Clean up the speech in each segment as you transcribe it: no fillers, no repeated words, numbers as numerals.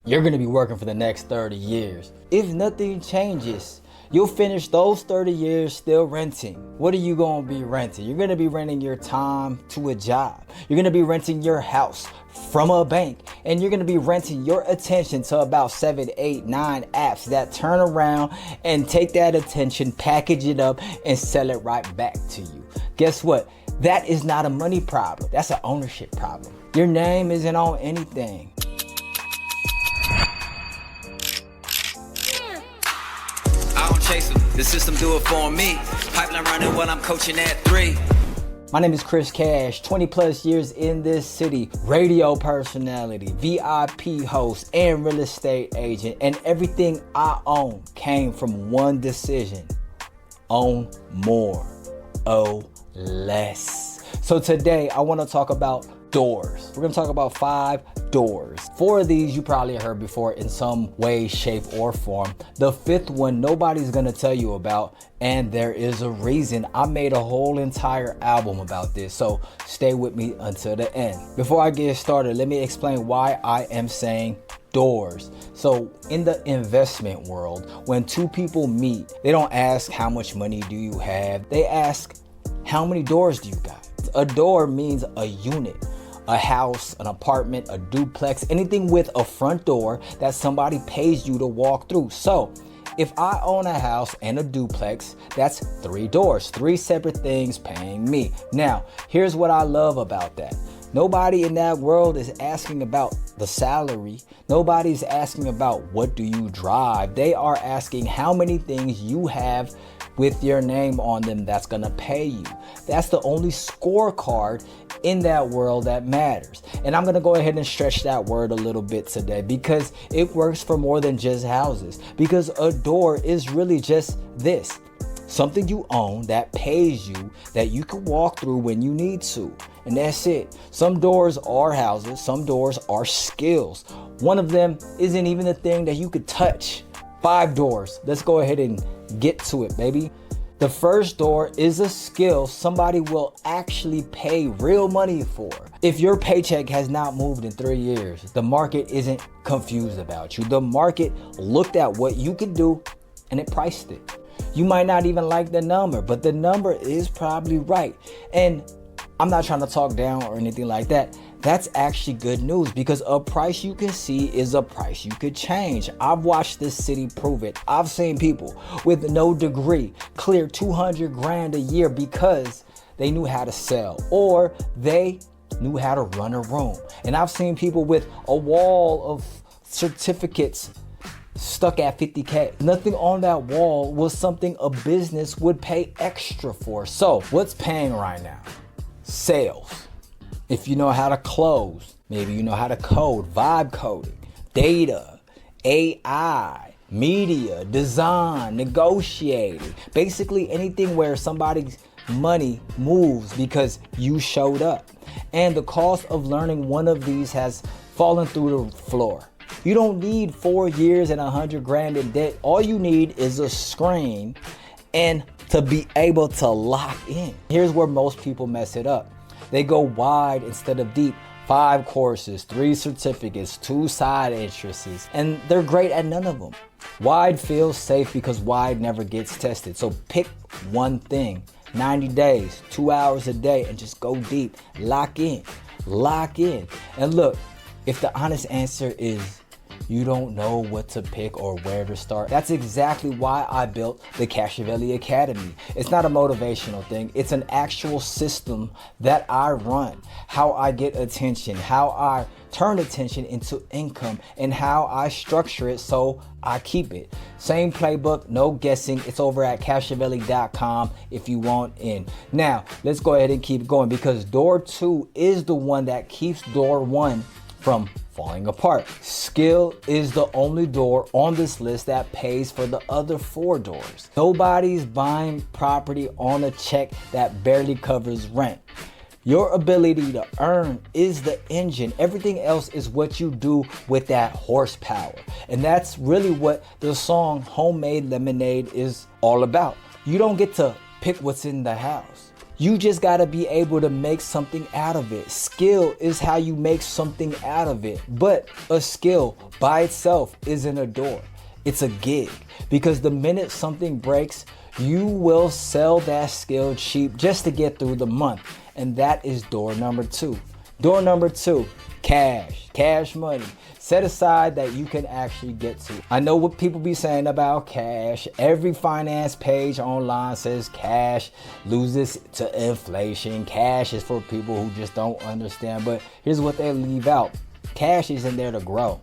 you're going to be working for the next 30 years. If nothing changes, you'll finish those 30 years still renting. What are you going to be renting? You're going to be renting your time to a job. You're going to be renting your house from a bank. And you're going to be renting your attention to about 7, 8, 9 apps that turn around and take that attention, package it up, and sell it right back to you. Guess what? That is not a money problem. That's an ownership problem. Your name isn't on anything. I don't chase them. The system do it for me. Pipeline running while I'm coaching at 3. My name is Chris Cash, 20 plus years in this city, radio personality, VIP host, and real estate agent. And everything I own came from one decision: own more, owe less. So today I want to talk about doors. We're going to talk about 5 doors. 4 of these you probably heard before in some way, shape, or form. The 5th one nobody's going to tell you about, and there is a reason. I made a whole entire album about this, so stay with me until the end. Before I get started, let me explain why I am saying doors. So in the investment world, when 2 people meet, they don't ask how much money do you have. They ask how many doors do you got. A door means a unit. A house, an apartment, a duplex, anything with a front door that somebody pays you to walk through. So if I own a house and a duplex, that's 3 doors, 3 separate things paying me. Now, here's what I love about that. Nobody in that world is asking about the salary. Nobody's asking about what do you drive. They are asking how many things you have with your name on them that's gonna pay you. That's the only scorecard in that world that matters. And I'm gonna go ahead and stretch that word a little bit today because it works for more than just houses. Because a door is really just this: something you own that pays you, that you can walk through when you need to. And that's it. Some doors are houses, some doors are skills. One of them isn't even a thing that you could touch. 5 doors. Let's go ahead and get to it, baby. The first door is a skill somebody will actually pay real money for. If your paycheck has not moved in 3 years, the market isn't confused about you. The market looked at what you could do and it priced it. You might not even like the number, but the number is probably right. And I'm not trying to talk down or anything like that. That's actually good news because a price you can see is a price you could change. I've watched this city prove it. I've seen people with no degree clear 200 grand a year because they knew how to sell or they knew how to run a room. And I've seen people with a wall of certificates stuck at 50K. Nothing on that wall was something a business would pay extra for. So what's paying right now? Sales. If you know how to close, maybe you know how to code, vibe coding, data, AI, media, design, negotiating, basically anything where somebody's money moves because you showed up. And the cost of learning one of these has fallen through the floor. You don't need 4 years and 100 grand in debt. All you need is a screen and to be able to lock in. Here's where most people mess it up. They go wide instead of deep. 5 courses, 3 certificates, 2 side interests, and they're great at none of them. Wide feels safe because wide never gets tested. So pick one thing, 90 days, 2 hours a day, and just go deep. Lock in. And look, if the honest answer is you don't know what to pick or where to start, that's exactly why I built the Cashavelli Academy. It's not a motivational thing. It's an actual system that I run. How I get attention, how I turn attention into income, and how I structure it so I keep it. Same playbook, no guessing. It's over at Cashavelli.com if you want in. Now, let's go ahead and keep going because door 2 is the one that keeps door 1 from falling apart. Skill is the only door on this list that pays for the other 4 doors. Nobody's buying property on a check that barely covers rent. Your ability to earn is the engine. Everything else is what you do with that horsepower. And that's really what the song Homemade Lemonade is all about. You don't get to pick what's in the house. You just got to be able to make something out of it. Skill is how you make something out of it. But a skill by itself isn't a door. It's a gig. Because the minute something breaks, you will sell that skill cheap just to get through the month. And that is door number 2. Door number 2, cash. Cash money. Set aside that you can actually get to. I know what people be saying about cash. Every finance page online says cash loses to inflation. Cash is for people who just don't understand. But here's what they leave out. Cash isn't there to grow.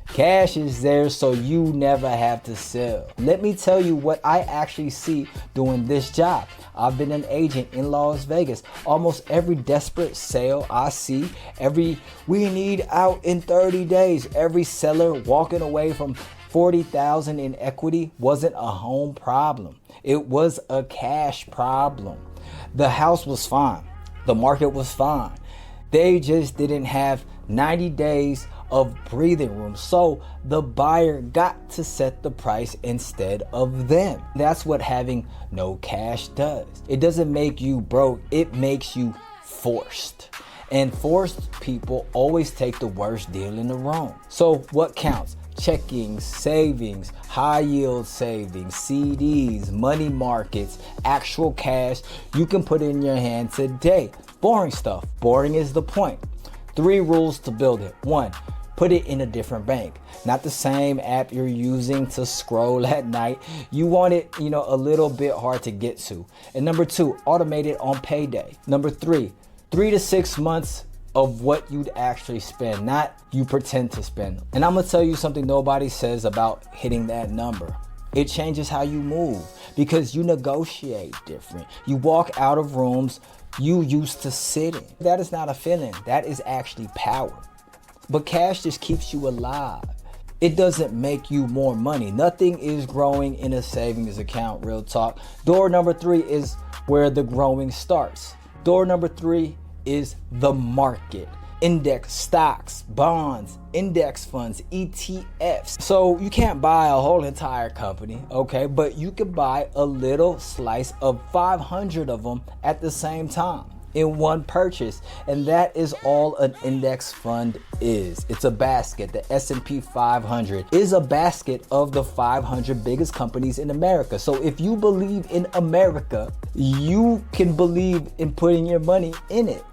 Cash is there so you never have to sell. Let me tell you what I actually see doing this job. I've been an agent in Las Vegas. Almost every desperate sale I see, every we need out in 30 days, every seller walking away from $40,000 in equity wasn't a home problem. It was a cash problem. The house was fine. The market was fine. They just didn't have 90 days of breathing room. So the buyer got to set the price instead of them. That's what having no cash does. It doesn't make you broke. It makes you forced. And forced people always take the worst deal in the room. So what counts? Checkings, savings, high yield savings, CDs, money markets, actual cash you can put in your hand today. Boring stuff. Boring is the point. 3 rules to build it. 1, put it in a different bank. Not the same app you're using to scroll at night. You want it, a little bit hard to get to. And number 2, automate it on payday. Number 3, 3 to 6 months of what you'd actually spend, not you pretend to spend. And I'm gonna tell you something nobody says about hitting that number. It changes how you move because you negotiate different. You walk out of rooms you used to sit in. That is not a feeling. That is actually power. But cash just keeps you alive. It doesn't make you more money. Nothing is growing in a savings account, real talk. Door number 3 is where the growing starts. Door number 3 is the market. Index stocks, bonds, index funds, ETFs. So you can't buy a whole entire company, okay? But you can buy a little slice of 500 of them at the same time in one purchase. And that is all an index fund is. It's a basket. The S&P 500 is a basket of the 500 biggest companies in America. So if you believe in America, you can believe in putting your money in it.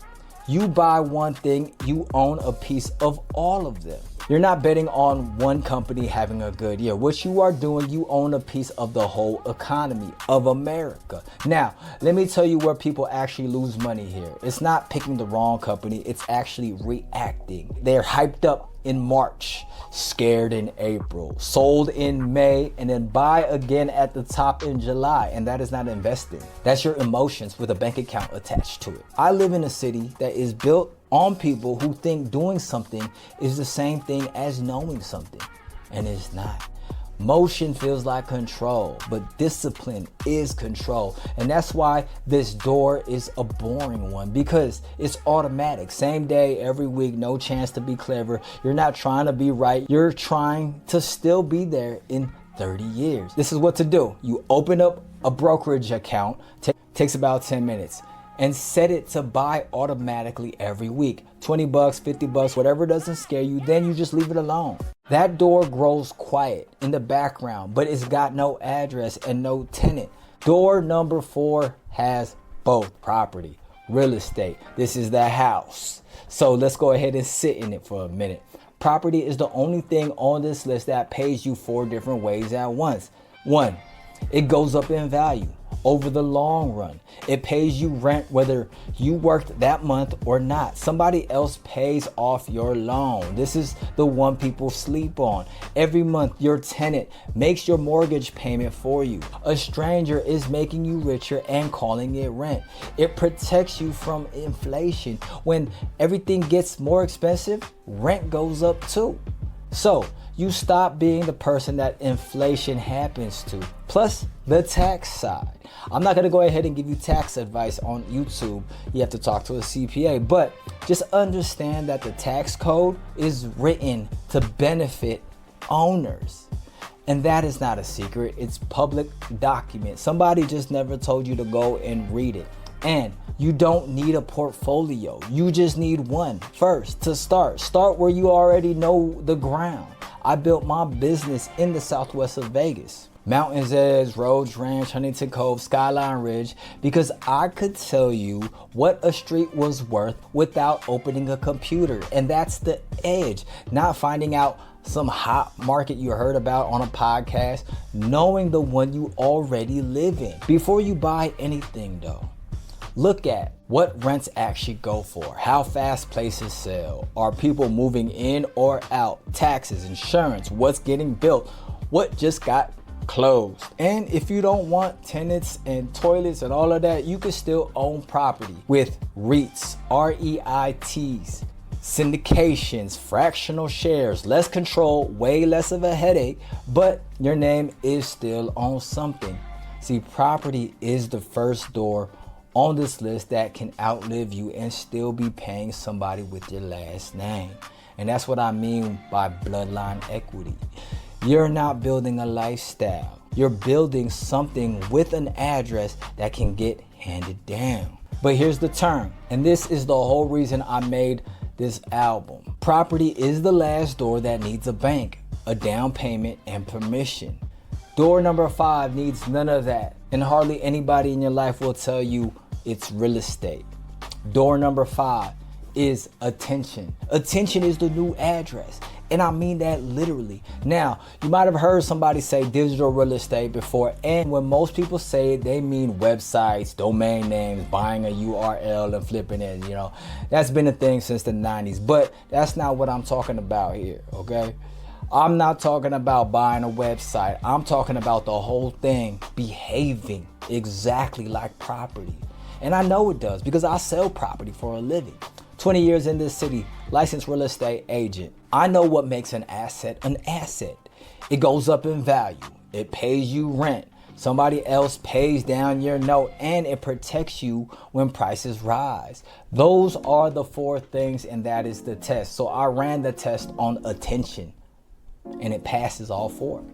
You buy one thing, you own a piece of all of them. You're not betting on one company having a good year. What you are doing, you own a piece of the whole economy of America. Now, let me tell you where people actually lose money here. It's not picking the wrong company. It's actually reacting. They're hyped up in March, scared in April, sold in May, and then buy again at the top in July. And that is not investing. That's your emotions with a bank account attached to it. I live in a city that is built on people who think doing something is the same thing as knowing something. And it's not. Motion feels like control, but discipline is control. And that's why this door is a boring one, because it's automatic. Same day, every week, no chance to be clever. You're not trying to be right. You're trying to still be there in 30 years. This is what to do. You open up a brokerage account, takes about 10 minutes, and set it to buy automatically every week. $20, $50, whatever doesn't scare you, then you just leave it alone. That door grows quiet in the background, but it's got no address and no tenant. Door number 4 has both property, real estate. This is the house. So let's go ahead and sit in it for a minute. Property is the only thing on this list that pays you 4 different ways at once. 1, it goes up in value over the long run. It pays you rent whether you worked that month or not. Somebody else pays off your loan. This is the one people sleep on. Every month your tenant makes your mortgage payment for you. A stranger is making you richer and calling it rent. It protects you from inflation. When everything gets more expensive, rent goes up too. So you stop being the person that inflation happens to. Plus the tax side. I'm not going to go ahead and give you tax advice on YouTube. You have to talk to a CPA, but just understand that the tax code is written to benefit owners. And that is not a secret. It's public document. Somebody just never told you to go and read it. And you don't need a portfolio. You just need one first to start. Start where you already know the ground. I built my business in the southwest of Vegas. Mountains Edge, Rhodes Ranch, Huntington Cove, Skyline Ridge, because I could tell you what a street was worth without opening a computer. And that's the edge. Not finding out some hot market you heard about on a podcast, knowing the one you already live in. Before you buy anything though, look at what rents actually go for, how fast places sell, are people moving in or out, taxes, insurance, what's getting built, what just got closed. And if you don't want tenants and toilets and all of that, you can still own property with REITs, REITs, syndications, fractional shares, less control, way less of a headache, but your name is still on something. See, property is the first door on this list that can outlive you and still be paying somebody with your last name. And that's what I mean by bloodline equity. You're not building a lifestyle. You're building something with an address that can get handed down. But here's the term, and this is the whole reason I made this album. Property is the last door that needs a bank, a down payment, and permission. Door number 5 needs none of that, and hardly anybody in your life will tell you it's real estate. Door number 5 is attention. Attention is the new address. And I mean that literally. Now, you might have heard somebody say digital real estate before. And when most people say it, they mean websites, domain names, buying a URL and flipping it. You know, that's been a thing since the 90s. But that's not what I'm talking about here, okay? I'm not talking about buying a website. I'm talking about the whole thing behaving exactly like property. And I know it does because I sell property for a living. 20 years in this city, licensed real estate agent. I know what makes an asset an asset. It goes up in value. It pays you rent. Somebody else pays down your note, and it protects you when prices rise. Those are the 4 things, and that is the test. So I ran the test on attention, and it passes all 4.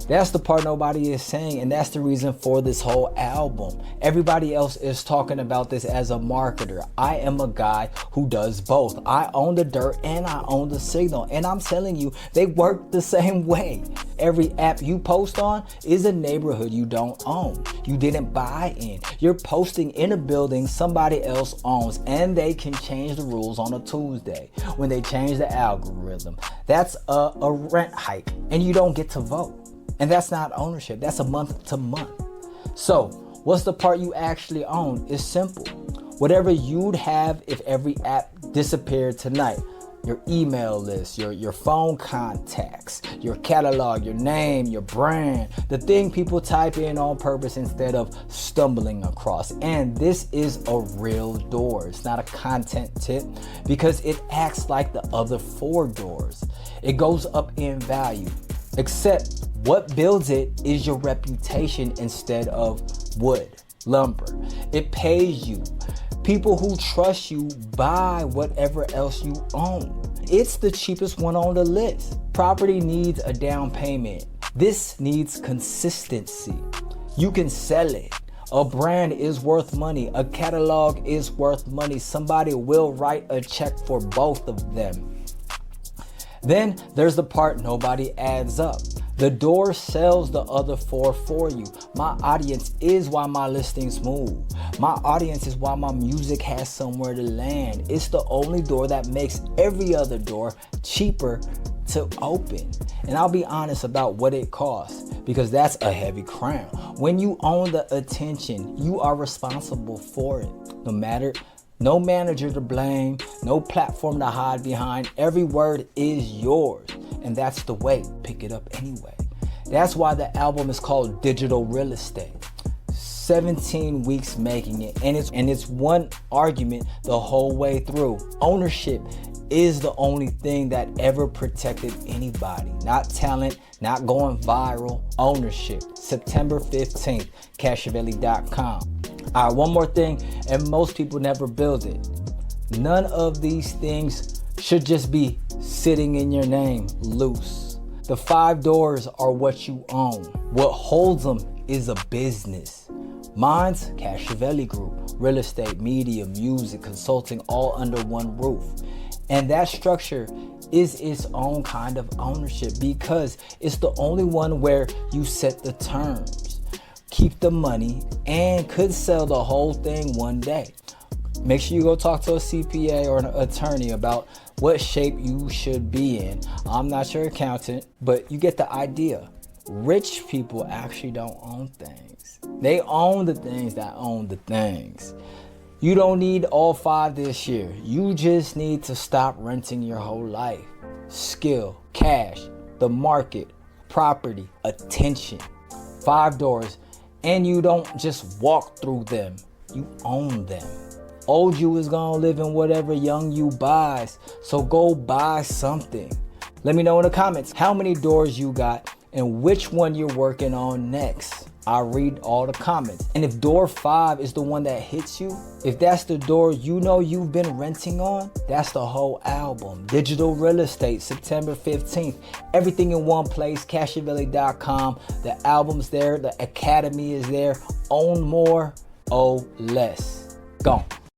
That's the part nobody is saying, and that's the reason for this whole album. Everybody else is talking about this as a marketer. I am a guy who does both. I own the dirt and I own the signal, and I'm telling you, they work the same way. Every app you post on is a neighborhood you don't own. You didn't buy in. You're posting in a building somebody else owns, and they can change the rules on a Tuesday when they change the algorithm. That's a rent hike, and you don't get to vote. And that's not ownership. That's a month to month. So what's the part you actually own? It's simple. Whatever you'd have if every app disappeared tonight. Your email list, your phone contacts, your catalog, your name, your brand, the thing people type in on purpose instead of stumbling across. And this is a real door. It's not a content tip because it acts like the other 4 doors. It goes up in value, except what builds it is your reputation instead of wood, lumber. It pays you. People who trust you buy whatever else you own. It's the cheapest one on the list. Property needs a down payment. This needs consistency. You can sell it. A brand is worth money. A catalog is worth money. Somebody will write a check for both of them. Then there's the part nobody adds up. The door sells the other 4 for you. My audience is why my listings move. My audience is why my music has somewhere to land. It's the only door that makes every other door cheaper to open. And I'll be honest about what it costs, because that's a heavy crown. When you own the attention, you are responsible for it. No manager to blame, no platform to hide behind. Every word is yours. And that's the way. Pick it up anyway. That's why the album is called Digital Real Estate. 17 weeks making it. And it's one argument the whole way through. Ownership is the only thing that ever protected anybody. Not talent, not going viral. Ownership. September 15th, Cashavelli.com. All right, one more thing, and most people never build it. None of these things should just be sitting in your name loose. The 5 doors are what you own. What holds them is a business. Mine's Cashiavelli Group, real estate, media, music, consulting, all under one roof. And that structure is its own kind of ownership because it's the only one where you set the terms, keep the money, and could sell the whole thing one day. Make sure you go talk to a CPA or an attorney about what shape you should be in. I'm not your accountant, but you get the idea. Rich people actually don't own things. They own the things that own the things. You don't need all 5 this year. You just need to stop renting your whole life. Skill, cash, the market, property, attention. 5 doors, and you don't just walk through them. You own them. Old you is gonna live in whatever young you buys, so go buy something. Let me know in the comments how many doors you got and which one you're working on next. I'll read all the comments. And if door 5 is the one that hits you, if that's the door you know you've been renting on, that's the whole album. Digital Real Estate, September 15th. Everything in one place, Cashiavelli.com. The album's there, the academy is there. Own more, owe less. Gone.